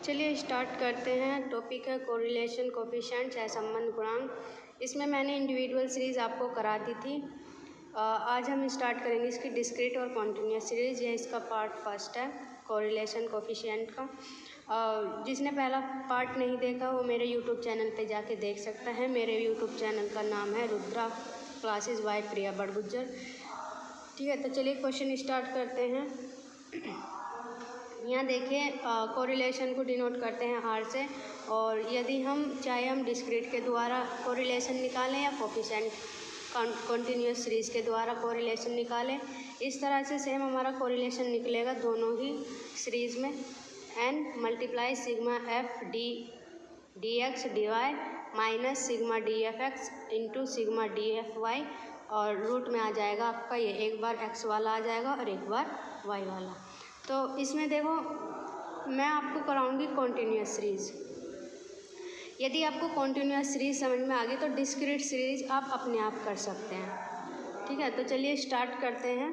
चलिए स्टार्ट करते हैं। टॉपिक है कोरिलेशन कोफिशिएंट सहसंबंध गुणांक। इसमें मैंने इंडिविजुअल सीरीज़ आपको करा दी थी। आज हम स्टार्ट करेंगे इसकी डिस्क्रीट और कॉन्टिन्यूस सीरीज़। यह इसका पार्ट फर्स्ट है कोरिलेशन कोफिशिएंट का। जिसने पहला पार्ट नहीं देखा वो मेरे यूट्यूब चैनल पे जाके देख सकता है। मेरे यूट्यूब चैनल का नाम है रुद्रा क्लासेस बाय प्रिया बड़गुज्जर। ठीक है, तो चलिए क्वेश्चन स्टार्ट करते हैं। यहाँ देखिए कोरिलेशन को डिनोट करते हैं आर से, और यदि हम चाहे हम डिस्क्रीट के द्वारा कोरिलेशन निकालें या कोफिशिएंट कॉन्टिन्यूस सीरीज़ के द्वारा कोरिलेशन निकालें, इस तरह से सेम हमारा कोरिलेशन निकलेगा दोनों ही सीरीज़ में। n multiply sigma F D X D Y minus sigma D F X into sigma D F Y, और रूट में आ जाएगा आपका ये एक बार x वाला आ जाएगा और एक बार y वाला। तो इसमें देखो मैं आपको कराऊंगी कॉन्टिन्यूस सीरीज़। यदि आपको कॉन्टिन्यूस सीरीज़ समझ में आ गई तो डिस्क्रीट सीरीज़ आप अपने आप कर सकते हैं। ठीक है, तो चलिए स्टार्ट करते हैं।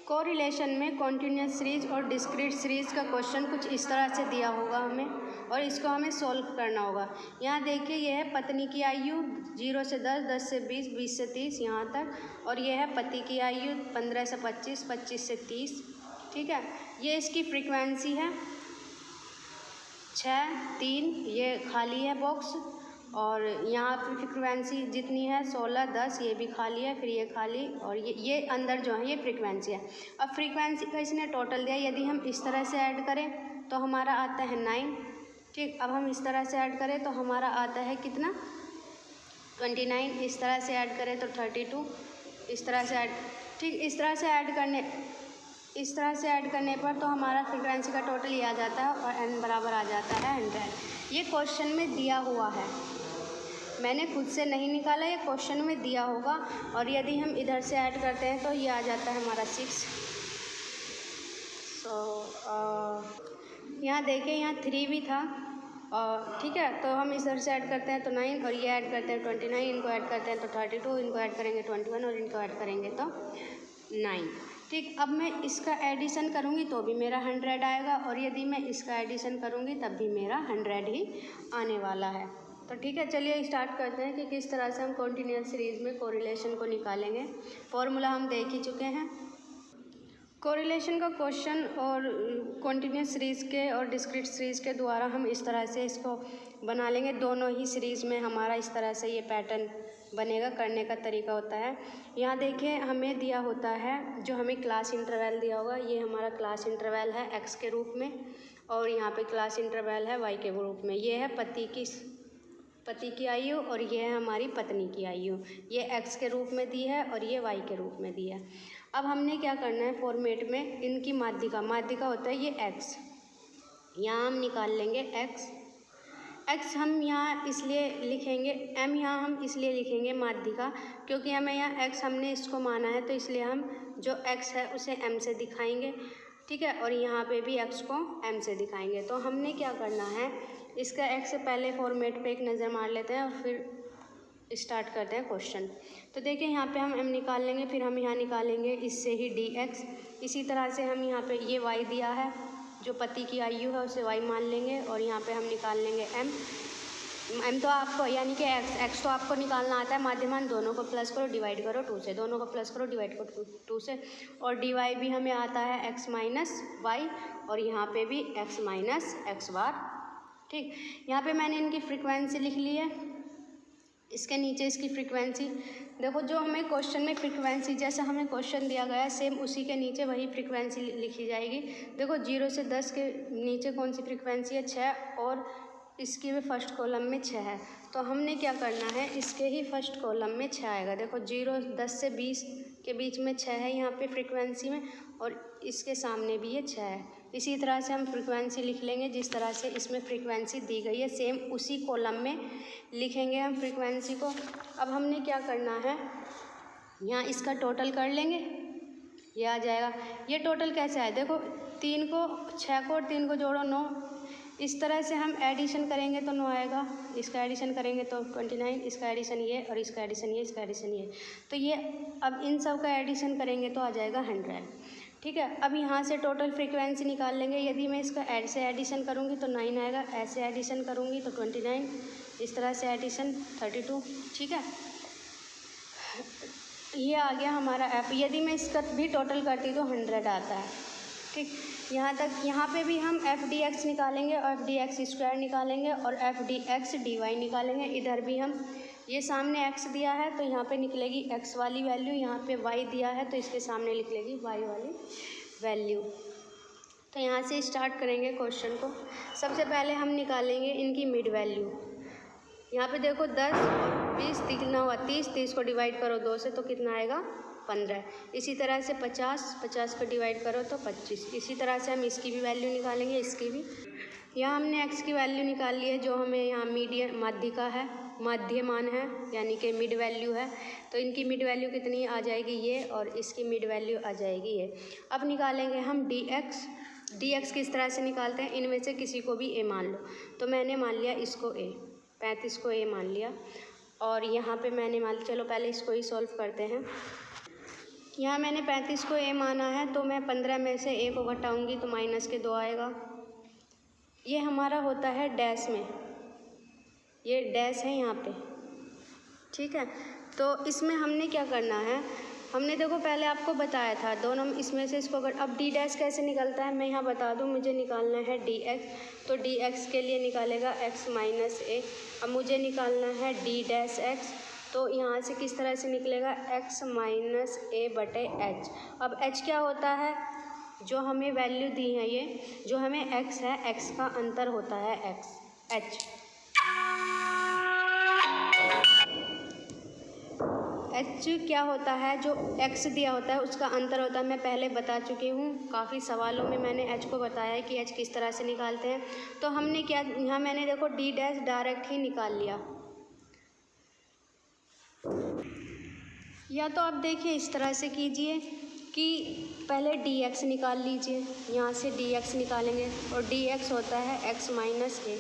कोरिलेशन में कॉन्टिन्यूस सीरीज़ और डिस्क्रीट सीरीज़ का क्वेश्चन कुछ इस तरह से दिया होगा हमें, और इसको हमें सॉल्व करना होगा। यहाँ देखिए यह है पत्नी की आयु 0 से 10, 10 से 20, 20 से 30 यहाँ तक, और यह है पति की आयु 15 से 25, 25 से 30। ठीक है, ये इसकी फ्रीक्वेंसी है 6, 3, ये खाली है बॉक्स, और यहाँ पर फ्रीक्वेंसी जितनी है 16, 10, ये भी खाली है, फिर ये खाली, और ये अंदर जो है ये फ्रीक्वेंसी है। अब फ्रीक्वेंसी का इसने टोटल दिया, यदि हम इस तरह से ऐड करें तो हमारा आता है 9। ठीक, अब हम इस तरह से ऐड करें तो हमारा आता है कितना 29, इस तरह से ऐड करें तो 32, इस तरह से ऐड, ठीक, इस तरह से ऐड करने पर तो हमारा फ्रीक्वेंसी का टोटल ये आ जाता है, और n बराबर आ जाता है 100। ये क्वेश्चन में दिया हुआ है, मैंने खुद से नहीं निकाला, ये क्वेश्चन में दिया होगा। और यदि हम इधर से ऐड करते हैं तो ये आ जाता है हमारा 6। यहाँ देखिए यहाँ 3 भी था, और ठीक है, तो हम इधर से ऐड करते हैं तो 9, और ये ऐड करते हैं 29, इनको ऐड करते हैं तो 32, इनको ऐड करेंगे 21, और इनको ऐड करेंगे तो 9। ठीक, अब मैं इसका एडिशन करूँगी तो भी मेरा 100 आएगा, और यदि मैं इसका एडिशन करूँगी तब भी मेरा 100 ही आने वाला है। तो ठीक है, चलिए स्टार्ट करते हैं कि किस तरह से हम कॉन्टिन्यूस सीरीज़ में कोरिलेशन को निकालेंगे। फॉर्मूला हम देख ही चुके हैं। कोरिलेशन का क्वेश्चन और कॉन्टिन्यूस सीरीज़ के और डिस्क्रीट सीरीज़ के द्वारा हम इस तरह से इसको बना लेंगे। दोनों ही सीरीज़ में हमारा इस तरह से ये पैटर्न बनेगा। करने का तरीका होता है, यहाँ देखिए हमें दिया होता है, जो हमें क्लास इंटरवल दिया होगा, ये हमारा क्लास इंटरवल है x के रूप में, और यहाँ पे क्लास इंटरवल है y के रूप में। ये है पति की आयु, और ये है हमारी पत्नी की आयु। ये x के रूप में दी है और ये y के रूप में दी है। अब हमने क्या करना है, फॉर्मेट में इनकी माध्यिका होता है ये x, यहाँ हम निकाल लेंगे x हम यहाँ इसलिए लिखेंगे, m यहाँ हम इसलिए लिखेंगे माध्यिका, क्योंकि हमें यहाँ x हमने इसको माना है, तो इसलिए हम जो x है उसे m से दिखाएंगे। ठीक है, और यहाँ पे भी x को m से दिखाएंगे। तो हमने क्या करना है, इसका x से पहले फॉर्मेट पे एक नज़र मार लेते हैं और फिर स्टार्ट करते हैं क्वेश्चन। तो देखिए यहाँ पे हम m निकाल लेंगे, फिर हम यहाँ निकालेंगे इससे ही dx। इसी तरह से हम यहाँ पे ये y दिया है, जो पति की आयु है उसे y मान लेंगे, और यहाँ पे हम निकाल लेंगे m तो आपको यानी कि x तो आपको निकालना आता है, माध्यमान दोनों को प्लस करो डिवाइड करो 2 से, दोनों को प्लस करो डिवाइड करो 2 से, और dy भी हमें आता है x माइनस वाई, और यहाँ पे भी x माइनस एक्स बार। ठीक, यहाँ पे मैंने इनकी फ्रीक्वेंसी लिख ली है, इसके नीचे इसकी फ्रीक्वेंसी देखो, जो हमें क्वेश्चन में फ्रीक्वेंसी जैसा हमें क्वेश्चन दिया गया है सेम उसी के नीचे वही फ्रीक्वेंसी लिखी जाएगी। देखो 0 से 10 के नीचे कौन सी फ्रीक्वेंसी है 6, और इसकी भी फर्स्ट कॉलम में 6 है। तो हमने क्या करना है, इसके ही फर्स्ट कॉलम में 6 आएगा। देखो 10 से 20 के बीच में 6 है यहाँ पे फ्रीक्वेंसी में, और इसके सामने भी ये 6 है। इसी तरह से हम फ्रीक्वेंसी लिख लेंगे, जिस तरह से इसमें फ्रीक्वेंसी दी गई है सेम उसी कॉलम में लिखेंगे हम फ्रीक्वेंसी को। अब हमने क्या करना है, यहाँ इसका टोटल कर लेंगे, ये आ जाएगा। ये टोटल कैसे आए, देखो 6 को और 3 को जोड़ो 9, इस तरह से हम एडिशन करेंगे तो 9 आएगा, इसका एडिशन करेंगे तो 29, इसका एडिशन ये, और इसका एडिशन ये, इसका एडिशन ये, तो ये अब इन सब का एडिशन करेंगे तो आ जाएगा 100। ठीक है। अब यहाँ से टोटल फ्रीक्वेंसी निकाल लेंगे। यदि मैं इसका ऐड से एडिशन करूँगी तो 9 आएगा, ऐसे एडिशन करूँगी तो 29, इस तरह से एडिशन 32। ठीक है, ये आ गया हमारा एफ। यदि मैं इसका भी टोटल करती तो 100 आता है। ठीक, यहाँ तक। यहाँ पे भी हम एफ डी एक्स निकालेंगे और एफ डी एक्स स्क्वायर निकालेंगे और F D X D Y निकालेंगे। इधर भी हम, ये सामने x दिया है तो यहाँ पे निकलेगी x वाली वैल्यू, यहाँ पे y दिया है तो इसके सामने निकलेगी y वाली वैल्यू। तो यहाँ से स्टार्ट करेंगे क्वेश्चन को। सबसे पहले हम निकालेंगे इनकी मिड वैल्यू। यहाँ पे देखो 10 और 20, कितना हुआ 30, 30 को डिवाइड करो 2 से तो कितना आएगा 15। इसी तरह से 50, 50 को डिवाइड करो तो 25। इसी तरह से हम इसकी भी वैल्यू निकालेंगे, इसकी भी। यहाँ हमने x की वैल्यू निकाल ली है, जो हमें यहाँ मीडियन माध्यिका है, माध्यमान है, यानी कि मिड वैल्यू है। तो इनकी मिड वैल्यू कितनी आ जाएगी ये, और इसकी मिड वैल्यू आ जाएगी ये। अब निकालेंगे हम dx किस तरह से निकालते हैं, इनमें से किसी को भी a मान लो। तो मैंने मान लिया इसको a, 35 को a मान लिया, और यहाँ पे मैंने मान लिया, चलो पहले इसको ही सॉल्व करते हैं। यहाँ मैंने 35 को a माना है तो मैं 15 में से a को घटाऊँगी तो माइनस के 2 आएगा। ये हमारा होता है डैश में, ये डैश है यहाँ पे। ठीक है, तो इसमें हमने क्या करना है, हमने देखो पहले आपको बताया था दोनों इसमें से इसको अगर, अब डी डैश कैसे निकलता है मैं यहाँ बता दूँ। मुझे निकालना है डी एक्स, तो डी एक्स के लिए निकालेगा x माइनस ए। अब मुझे निकालना है डी डैश एक्स, तो यहाँ से किस तरह से निकलेगा x माइनस ए बटे एच। अब h क्या होता है, जो हमें वैल्यू दी है, ये जो हमें x है, x का अंतर होता है h। h क्या होता है, जो x दिया होता है उसका अंतर होता है। मैं पहले बता चुकी हूँ, काफ़ी सवालों में मैंने h को बताया है कि h किस तरह से निकालते हैं। तो हमने क्या, यहाँ मैंने देखो d डैश डायरेक्ट ही निकाल लिया, या तो आप देखिए इस तरह से कीजिए कि पहले dx निकाल लीजिए, यहाँ से dx निकालेंगे और dx होता है x माइनस ए।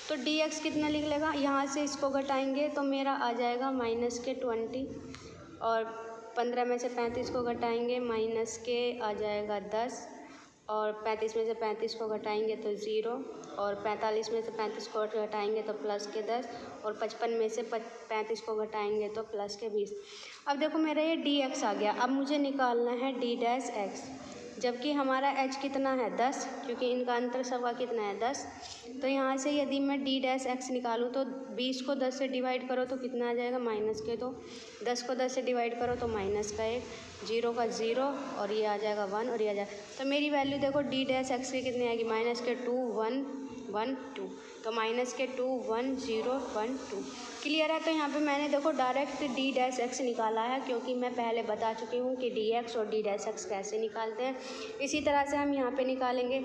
तो dx कितना लिख लेगा, यहाँ से इसको घटाएंगे तो मेरा आ जाएगा माइनस के 20, और 15 में से 35 को घटाएंगे माइनस के आ जाएगा 10, और 35 में से 35 को घटाएंगे तो 0, और 45 में से 35 को घटाएंगे तो प्लस के 10, और 55 में से 35 को घटाएंगे तो प्लस के 20। अब देखो मेरा ये dx आ गया। अब मुझे निकालना है d डैश x, जबकि हमारा h कितना है 10, क्योंकि इनका अंतर सबका कितना है 10। तो यहाँ से यदि मैं d डैश x निकालूँ तो 20 को 10 से डिवाइड करो तो कितना आ जाएगा माइनस के 2, 10 को 10 से डिवाइड करो तो माइनस का 1, 0 का 0, और ये आ जाएगा 1, और ये आ जाएगा। तो मेरी वैल्यू देखो d डैश x की कितनी आएगी, माइनस के 2 1 1 2, तो माइनस के 2 1 0 1 2। क्लियर है। तो यहाँ पे मैंने देखो डायरेक्ट d डैश x निकाला है, क्योंकि मैं पहले बता चुकी हूँ कि dx और d डैश x कैसे निकालते हैं। इसी तरह से हम यहाँ पे निकालेंगे।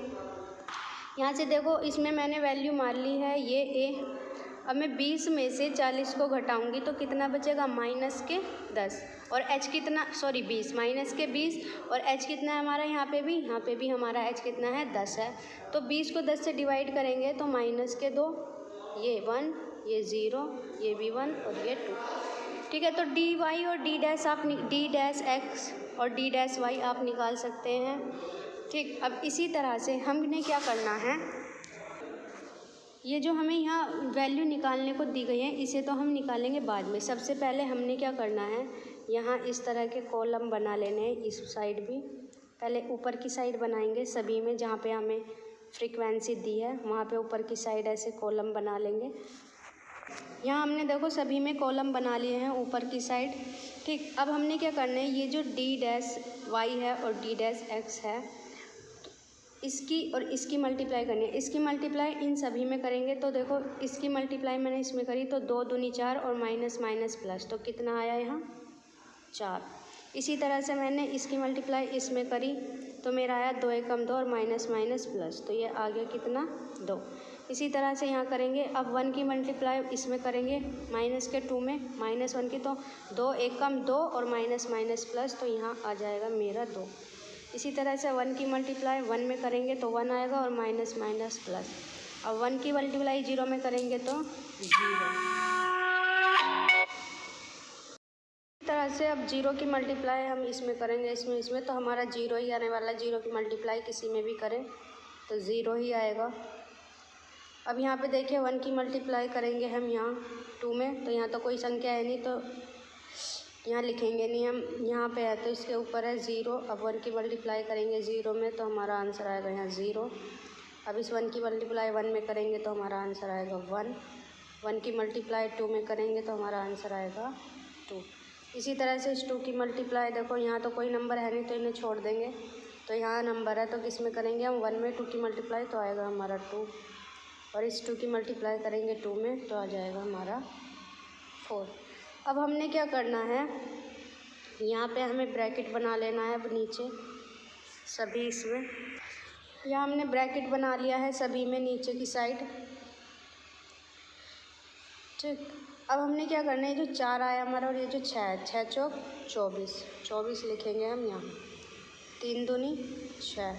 यहाँ से देखो इसमें मैंने वैल्यू मान ली है ये a। अब मैं 20 में से 40 को घटाऊंगी तो कितना बचेगा, माइनस के 10, और h कितना, सॉरी 20, माइनस के 20, और h कितना है हमारा, यहाँ पे भी हमारा h कितना है 10 है। तो 20 को 10 से डिवाइड करेंगे तो माइनस के 2, ये 1, ये 0, ये भी 1, और ये 2। ठीक है, तो डी वाई और डी डैश आप डी डैश एक्स और डी डैश वाई आप निकाल सकते हैं। ठीक, अब इसी तरह से हमने क्या करना है, ये जो हमें यहाँ वैल्यू निकालने को दी गई है इसे तो हम निकालेंगे बाद में। सबसे पहले हमने क्या करना है, यहाँ इस तरह के कॉलम बना लेने हैं। इस साइड भी पहले ऊपर की साइड बनाएंगे, सभी में जहाँ पे हमें फ्रीक्वेंसी दी है वहाँ पे ऊपर की साइड ऐसे कॉलम बना लेंगे। यहाँ हमने देखो सभी में कॉलम बना लिए हैं ऊपर की साइड। ठीक, अब हमने क्या करना है, ये जो डी डैश वाई है और डी डैश एक्स है, इसकी और इसकी मल्टीप्लाई करनी है। इसकी मल्टीप्लाई इन सभी में करेंगे तो देखो इसकी मल्टीप्लाई मैंने इसमें करी तो 2 दूनी 4 और माइनस माइनस प्लस, तो कितना आया यहाँ 4। इसी तरह से मैंने इसकी मल्टीप्लाई इसमें करी तो मेरा आया 2 एकम 2 और माइनस माइनस प्लस, तो ये आ गया कितना 2। इसी तरह से यहाँ करेंगे। अब 1 की मल्टीप्लाई इसमें करेंगे माइनस के 2 में, माइनस 1 की, तो 2 एकम 2 और माइनस माइनस प्लस, तो यहाँ आ जाएगा मेरा 2। इसी तरह से 1 की मल्टीप्लाई 1 में करेंगे तो 1 आएगा और माइनस माइनस प्लस। अब 1 की मल्टीप्लाई 0 में करेंगे तो 0। इस तरह तरह से अब जीरो की मल्टीप्लाई हम इसमें करेंगे, इसमें तो हमारा जीरो ही आने वाला है। जीरो की मल्टीप्लाई किसी में भी करें तो ज़ीरो ही आएगा। अब यहाँ पे देखिए 1 की मल्टीप्लाई करेंगे हम यहाँ 2 में, तो यहाँ तो कोई संख्या है नहीं तो यहाँ लिखेंगे नहीं हम, यहाँ पे है तो इसके ऊपर है ज़ीरो। अब 1 की मल्टीप्लाई करेंगे ज़ीरो में तो हमारा आंसर आएगा यहाँ ज़ीरो। अब इस 1 की मल्टीप्लाई 1 में करेंगे तो हमारा आंसर आएगा 1। 1 की मल्टीप्लाई 2 में करेंगे तो हमारा आंसर आएगा 2। इसी तरह से इस 2 की मल्टीप्लाई देखो यहाँ तो कोई नंबर है नहीं तो इन्हें छोड़ देंगे, तो यहाँ नंबर है तो किस में करेंगे हम 1 में 2 की मल्टीप्लाई तो आएगा हमारा 2, और इस 2 की मल्टीप्लाई करेंगे 2 में तो आ जाएगा हमारा 4। अब हमने क्या करना है, यहाँ पे हमें ब्रैकेट बना लेना है। अब नीचे सभी इसमें यहाँ हमने ब्रैकेट बना लिया है सभी में नीचे की साइड, ठीक। अब हमने क्या करना है, जो 4 आया हमारा और ये जो 6 है, 6 चौक 24 लिखेंगे हम यहाँ। 3 दूनी 6,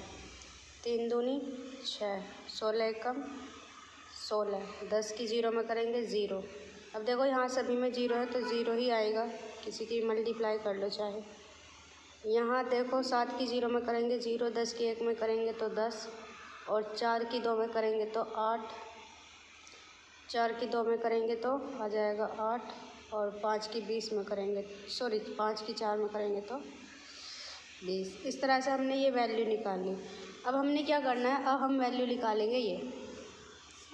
3 दूनी 6, 16 कम 16, 10 की ज़ीरो में करेंगे ज़ीरो। अब देखो यहाँ सभी में ज़ीरो है तो ज़ीरो ही आएगा, किसी की मल्टीप्लाई कर लो चाहे। यहाँ देखो 7 की ज़ीरो में करेंगे ज़ीरो, 10 की 1 में करेंगे तो 10, और 4 की 2 में करेंगे तो 8, 4 की 2 में करेंगे तो आ जाएगा 8, और 5 की 20 में करेंगे 5 की 4 में करेंगे तो 20। इस तरह से हमने ये वैल्यू निकाली। अब हमने क्या करना है, अब हम वैल्यू निकालेंगे ये।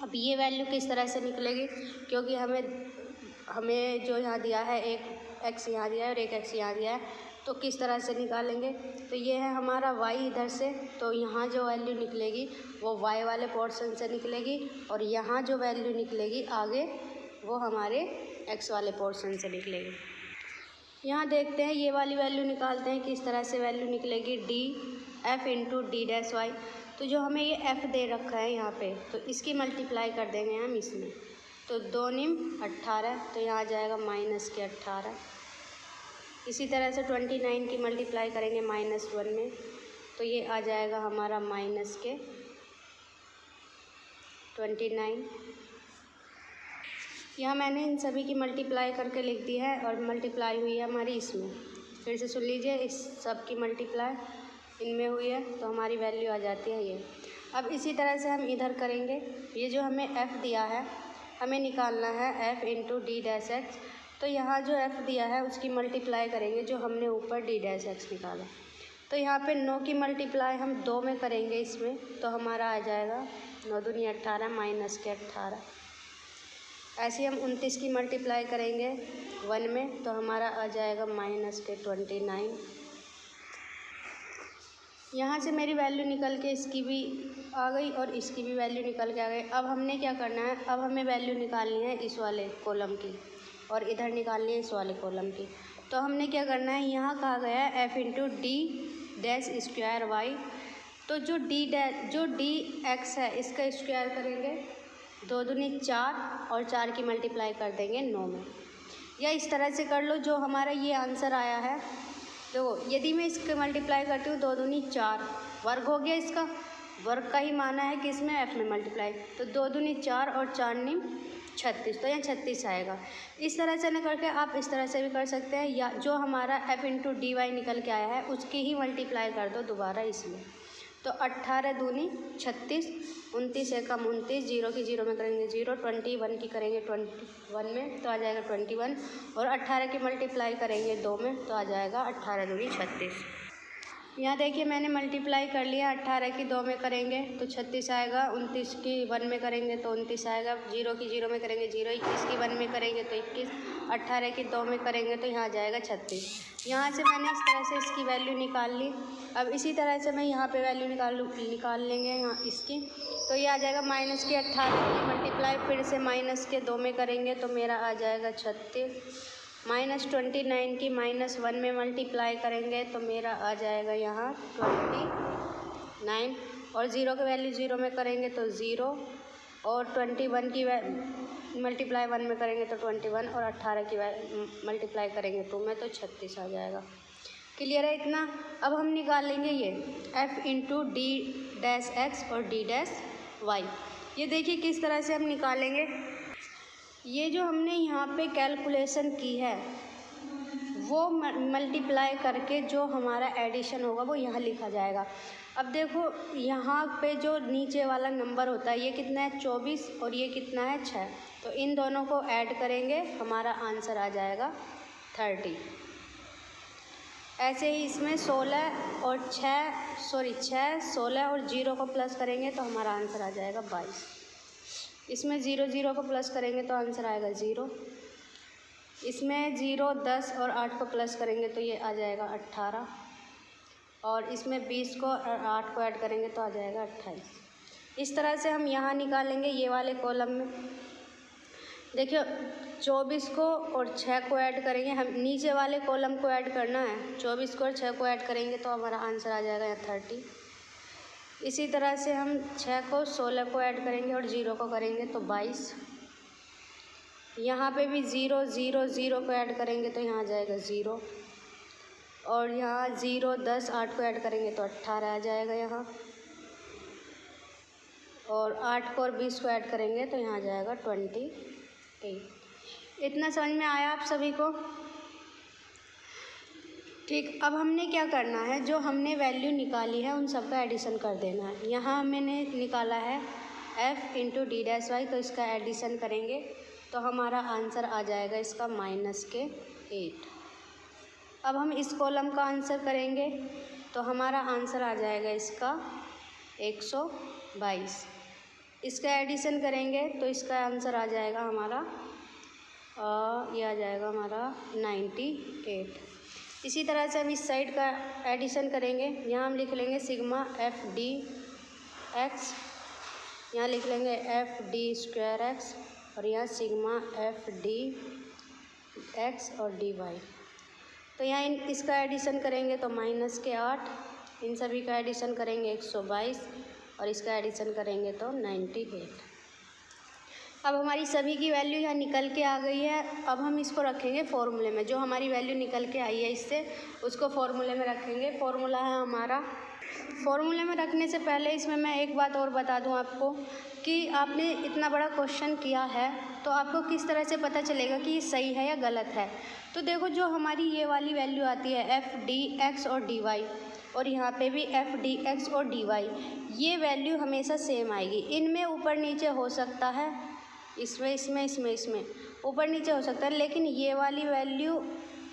अब ये वैल्यू किस तरह से निकलेगी, क्योंकि हमें जो यहाँ दिया है एक x यहाँ दिया है और एक x यहाँ दिया है, तो किस तरह से निकालेंगे, तो ये है हमारा y इधर से, तो यहाँ जो वैल्यू निकलेगी वो y वाले पोर्शन से निकलेगी, और यहाँ जो वैल्यू निकलेगी आगे वो हमारे x वाले पोर्शन से निकलेगी। यहाँ देखते हैं ये वाली वैल्यू निकालते हैं किस तरह से वैल्यू निकलेगी, df into D dash Y. तो जो हमें ये f दे रखा है यहाँ पे, तो इसकी मल्टीप्लाई कर देंगे हम इसमें, तो 2 निम 18, तो यहाँ आ जाएगा -18। इसी तरह से 29 की मल्टीप्लाई करेंगे -1 में, तो ये आ जाएगा हमारा -29। यहाँ मैंने इन सभी की मल्टीप्लाई करके लिख दी है, और मल्टीप्लाई हुई है हमारी इसमें। फिर से सुन लीजिए, इस सब की मल्टीप्लाई इनमें हुई है तो हमारी वैल्यू आ जाती है ये। अब इसी तरह से हम इधर करेंगे, ये जो हमें f दिया है हमें निकालना है f into D dash x, तो यहाँ जो f दिया है उसकी मल्टीप्लाई करेंगे जो हमने ऊपर डी डैश एक्स निकाला। तो यहाँ पे 9 की मल्टीप्लाई हम 2 में करेंगे इसमें, तो हमारा आ जाएगा 9 दूनी 18 -18। ऐसे हम 29 की मल्टीप्लाई करेंगे 1 में, तो हमारा आ जाएगा -29। यहाँ से मेरी वैल्यू निकल के इसकी भी आ गई और इसकी भी वैल्यू निकल के आ गई। अब हमने क्या करना है, अब हमें वैल्यू निकालनी है इस वाले कॉलम की, और इधर निकालनी है इस वाले कॉलम की। तो हमने क्या करना है, यहाँ कहा गया है f into D dash square Y, तो जो डी एक्स है इसका स्क्वायर करेंगे 2 दूनी 4, और 4 की मल्टीप्लाई कर देंगे 9 में, या इस तरह से कर लो जो हमारा ये आंसर आया है। देखो यदि मैं इसके मल्टीप्लाई करती हूँ 2 दूनी 4, वर्ग हो गया, इसका वर्ग का ही माना है कि इसमें f में मल्टीप्लाई, तो 2 दूनी 4 और 4 निम 36, तो यहाँ 36 आएगा। इस तरह से न करके आप इस तरह से भी कर सकते हैं, या जो हमारा f इंटू डी वाई निकल के आया है उसकी ही मल्टीप्लाई कर दो दोबारा इसमें। तो 18 दूनी 36, 29 एकम 29, 0 की 0 में करेंगे 0, 21 की करेंगे 21 में, तो आ जाएगा 21, और 18 की मल्टीप्लाई करेंगे 2 में, तो आ जाएगा 18 दूनी 36। यहाँ देखिए मैंने मल्टीप्लाई कर लिया, 18 की 2 में करेंगे तो 36 आएगा, 29 की 1 में करेंगे तो 29 आएगा, 0 की 0 में करेंगे 0, 21 की 1 में करेंगे तो 21, 18 की 2 में करेंगे तो यहाँ आ जाएगा 36। यहाँ से मैंने इस तरह से इसकी वैल्यू निकाल ली। अब इसी तरह से मैं यहाँ पे वैल्यू निकाल लेंगे यहाँ इसकी, तो ये आ जाएगा -18 की मल्टीप्लाई फिर से -2 में करेंगे तो मेरा आ जाएगा 36, -29 की -1 में मल्टीप्लाई करेंगे तो मेरा आ जाएगा यहाँ 29, और 0 की वैल्यू 0 में करेंगे तो 0, और 21 की मल्टीप्लाई 1 में करेंगे तो 21, और 18 की मल्टीप्लाई करेंगे 2 में तो 36 आ जाएगा। क्लियर है इतना। अब हम निकालेंगे ये f into D dash x और डी डैश वाई। ये देखिए किस तरह से हम निकालेंगे। ये जो हमने यहाँ पे कैलकुलेशन की है वो मल्टीप्लाई करके जो हमारा एडिशन होगा वो यहाँ लिखा जाएगा। अब देखो यहाँ पे जो नीचे वाला नंबर होता है ये कितना है 24 और ये कितना है 6, तो इन दोनों को ऐड करेंगे हमारा आंसर आ जाएगा 30। ऐसे ही इसमें 16 और 16 और 0 को प्लस करेंगे तो हमारा आंसर आ जाएगा 22। इसमें 0 को प्लस करेंगे तो आंसर आएगा 0। इसमें 0, 10 और 8 को प्लस करेंगे तो ये आ जाएगा 18, और इसमें 20 को और 8 को ऐड करेंगे तो आ जाएगा 28। इस तरह से हम यहाँ निकालेंगे ये वाले कॉलम में। देखिए 24 को और 6 को ऐड करेंगे, हम नीचे वाले कॉलम को ऐड करना है। 24 को और 6 को ऐड करेंगे तो हमारा आंसर आ जाएगा 30। इसी तरह से हम 6 को 16 को ऐड करेंगे और 0 को करेंगे तो 22। यहाँ पे भी 0 को ऐड करेंगे तो यहाँ आ जाएगा 0, और यहाँ 0, 10, 8 को ऐड करेंगे तो 18 आ जाएगा यहाँ, और 8 को और 20 को ऐड करेंगे तो यहाँ आ जाएगा 28। इतना समझ में आया आप सभी को? ठीक, अब हमने क्या करना है, जो हमने वैल्यू निकाली है उन सब का एडिशन कर देना है। यहाँ मैंने निकाला है f इंटू d-y, तो इसका एडिशन करेंगे तो हमारा आंसर आ जाएगा इसका -8। अब हम इस कॉलम का आंसर करेंगे तो हमारा आंसर आ जाएगा इसका 122। इसका एडिशन करेंगे तो इसका आंसर आ जाएगा हमारा ये आ जाएगा हमारा 98। इसी तरह से हम इस साइड का एडिशन करेंगे। यहाँ हम लिख लेंगे सिग्मा f(d)(x), यहाँ लिख लेंगे f(d)2x, और यहाँ सिग्मा f(d)(x) और dy। तो यहाँ इसका एडिशन करेंगे तो -8, इन सभी का एडिशन करेंगे 122, और इसका एडिशन करेंगे तो 98। अब हमारी सभी की वैल्यू यहाँ निकल के आ गई है। अब हम इसको रखेंगे फॉर्मूले में, जो हमारी वैल्यू निकल के आई है इससे उसको फॉर्मूले में रखेंगे। फॉर्मूला है हमारा, फॉर्मूले में रखने से पहले इसमें मैं एक बात और बता दूं आपको कि आपने इतना बड़ा क्वेश्चन किया है तो आपको किस तरह से पता चलेगा कि ये सही है या गलत है। तो देखो जो हमारी ये वाली वैल्यू आती है f(d)(x) और dy, और यहाँ पे भी f(d)(x) और dy, ये वैल्यू हमेशा सेम आएगी। इनमें ऊपर नीचे हो सकता है, इसमें ऊपर नीचे हो सकता है, लेकिन ये वाली वैल्यू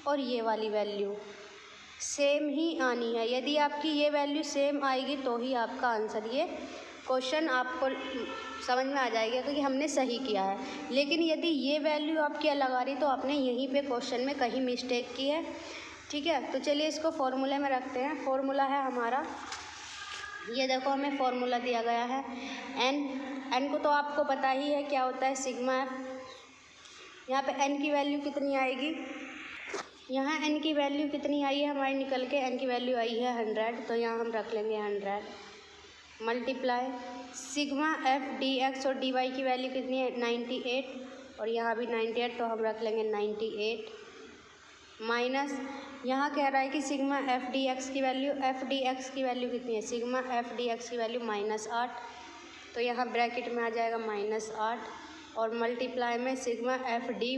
और ये वाली वैल्यू सेम ही आनी है। यदि आपकी ये वैल्यू सेम आएगी तो ही आपका आंसर, ये क्वेश्चन आपको समझ में आ जाएगा कि हमने सही किया है। लेकिन यदि ये वैल्यू आपकी अलग आ रही तो आपने यहीं पे क्वेश्चन में कहीं मिस्टेक की है। ठीक है, तो चलिए इसको फॉर्मूले में रखते हैं। फॉर्मूला है हमारा, ये देखो हमें फॉर्मूला दिया गया है n को तो आपको पता ही है क्या होता है, सिग्मा f। यहाँ पे n की वैल्यू कितनी आएगी, यहाँ n की वैल्यू कितनी आई है हमारी निकल के, n की वैल्यू आई है 100, तो यहाँ हम रख लेंगे 100 मल्टीप्लाई सिग्मा f(d)(x) और dy की वैल्यू कितनी है 98, और यहाँ भी 98, तो हम रख लेंगे 98 माइनस यहाँ कह रहा है कि सिग्मा f(d)(x) की वैल्यू कितनी है, सिग्मा f(d)(x) की वैल्यू -8, तो यहाँ ब्रैकेट में आ जाएगा -8, और मल्टीप्लाई में सिग्मा f(dy)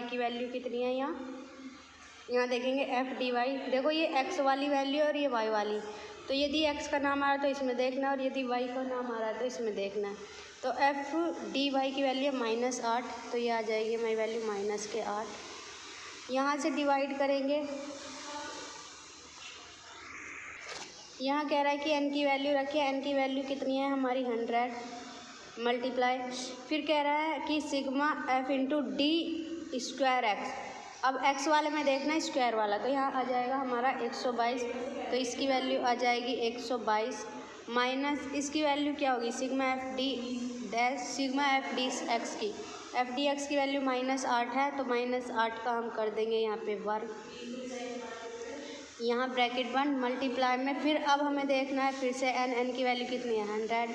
की वैल्यू कितनी है, यहाँ देखेंगे f(dy), देखो ये x वाली वैल्यू और ये y वाली, तो यदि x का नाम आ रहा है तो इसमें देखना, और यदि y का नाम आ रहा है तो इसमें देखना है। तो f(dy) की वैल्यू है -8, तो ये आ जाएगी हमारी वैल्यू -8। यहाँ से डिवाइड करेंगे, यहाँ कह रहा है कि n की वैल्यू रखिए, n की वैल्यू कितनी है हमारी 100 मल्टीप्लाई, फिर कह रहा है कि सिग्मा f इंटू d(x), अब x वाले में देखना है स्क्वायर वाला, तो यहाँ आ जाएगा हमारा 122, तो इसकी वैल्यू आ जाएगी 122 माइनस इसकी वैल्यू क्या होगी, सिग्मा f(d)(x) की, f(d)(x) की वैल्यू -8 है, तो -8 का हम कर देंगे यहाँ पे वर्ग, यहाँ ब्रैकेट बंद, मल्टीप्लाई में फिर अब हमें देखना है फिर से n की वैल्यू कितनी है 100।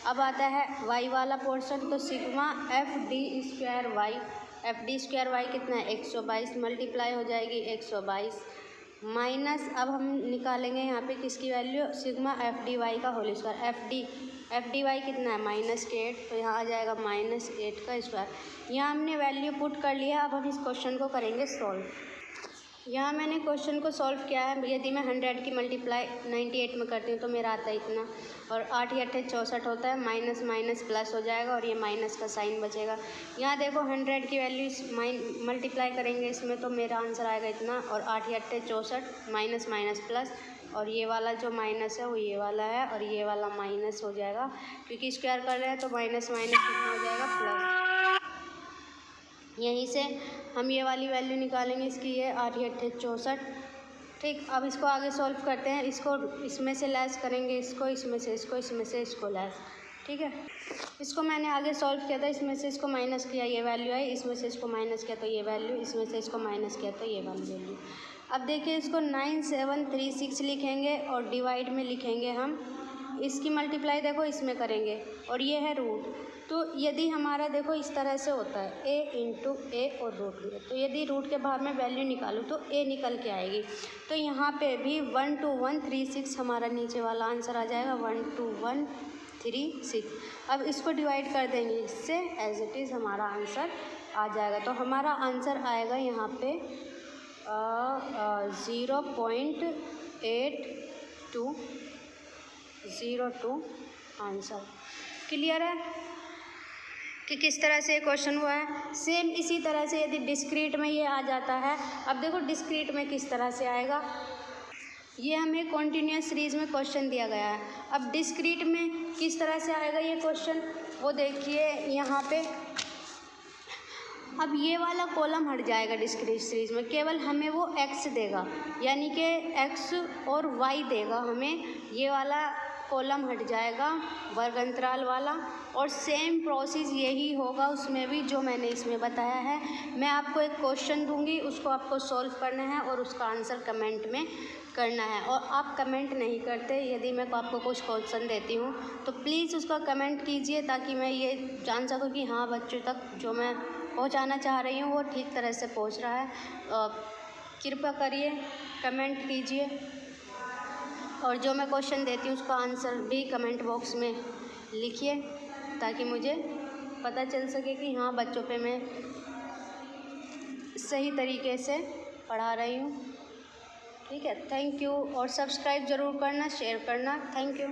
अब आता है y वाला पोर्शन, तो सिग्मा f(d)(y) कितना है 122, मल्टीप्लाई हो जाएगी 122 माइनस, अब हम निकालेंगे यहाँ पे किसकी वैल्यू, सिग्मा f(dy) का होल स्क्वायर, f(dy) कितना है -8, तो यहाँ आ जाएगा -8 का स्क्वायर। यहाँ हमने वैल्यू पुट कर लिया। अब हम इस क्वेश्चन को करेंगे सॉल्व। यहाँ मैंने क्वेश्चन को सॉल्व किया है। यदि मैं 100 की मल्टीप्लाई 98 में करती हूँ तो मेरा आता है इतना, और 8 या 8 64 होता है, माइनस माइनस प्लस हो जाएगा और ये माइनस का साइन बचेगा। यहाँ देखो 100 की वैल्यू मल्टीप्लाई करेंगे इसमें तो मेरा आंसर आएगा इतना, और 8 या 8 64 माइनस माइनस प्लस, और ये वाला जो माइनस है वो ये वाला है, और ये वाला माइनस हो जाएगा क्योंकि स्क्वायर कर रहे हैं तो माइनस माइनस कितना हो जाएगा प्लस। यहीं से हम ये वाली वैल्यू निकालेंगे इसकी, ये 8 या 8 64। ठीक, अब इसको आगे सॉल्व करते हैं। इसको इसमें से लेस करेंगे, इसको इसमें से इसको, इसमें से इसको लेस। ठीक है, इसको मैंने आगे सॉल्व किया था, इसमें से इसको माइनस किया ये वैल्यू आई, इसमें से इसको माइनस किया तो ये वैल्यू, इसमें से इसको माइनस किया तो ये वाली वैल्यू। अब देखिए इसको 9736 लिखेंगे और डिवाइड में लिखेंगे हम, इसकी मल्टीप्लाई देखो इसमें करेंगे और ये है रूट। तो यदि हमारा देखो इस तरह से होता है a इंटू ए और रूट में, तो यदि रूट के बाहर में वैल्यू निकालूँ तो a निकल के आएगी। तो यहाँ पे भी 12136 हमारा नीचे वाला आंसर आ जाएगा, 12136। अब इसको डिवाइड कर देंगे इससे, एज इट इज़ हमारा आंसर आ जाएगा। तो हमारा आंसर आएगा यहाँ पे 0.8202 आंसर। क्लियर है कि किस तरह से क्वेश्चन हुआ है। सेम इसी तरह से यदि डिस्क्रीट में ये आ जाता है, अब देखो डिस्क्रीट में किस तरह से आएगा, ये हमें कॉन्टीन्यूअस सीरीज में क्वेश्चन दिया गया है। अब डिस्क्रीट में किस तरह से आएगा ये क्वेश्चन, वो देखिए यहाँ पे। अब ये वाला कॉलम हट जाएगा डिस्क्रीट सीरीज में, केवल हमें वो x देगा, यानी कि x और y देगा हमें। ये वाला कॉलम हट जाएगा वर्ग अंतराल वाला, और सेम प्रोसेस यही होगा उसमें भी जो मैंने इसमें बताया है। मैं आपको एक क्वेश्चन दूंगी, उसको आपको सॉल्व करना है और उसका आंसर कमेंट में करना है। और आप कमेंट नहीं करते, यदि मैं आपको कुछ क्वेश्चन देती हूँ तो प्लीज़ उसका कमेंट कीजिए, ताकि मैं ये जान सकूँ कि हाँ बच्चों तक जो मैं पहुँचाना चाह रही हूँ वो ठीक तरह से पहुँच रहा है। कृपया करिए कमेंट कीजिए, और जो मैं क्वेश्चन देती हूँ उसका आंसर भी कमेंट बॉक्स में लिखिए, ताकि मुझे पता चल सके कि हाँ बच्चों पे मैं सही तरीके से पढ़ा रही हूँ। ठीक है, थैंक यू, और सब्सक्राइब ज़रूर करना, शेयर करना। Thank you.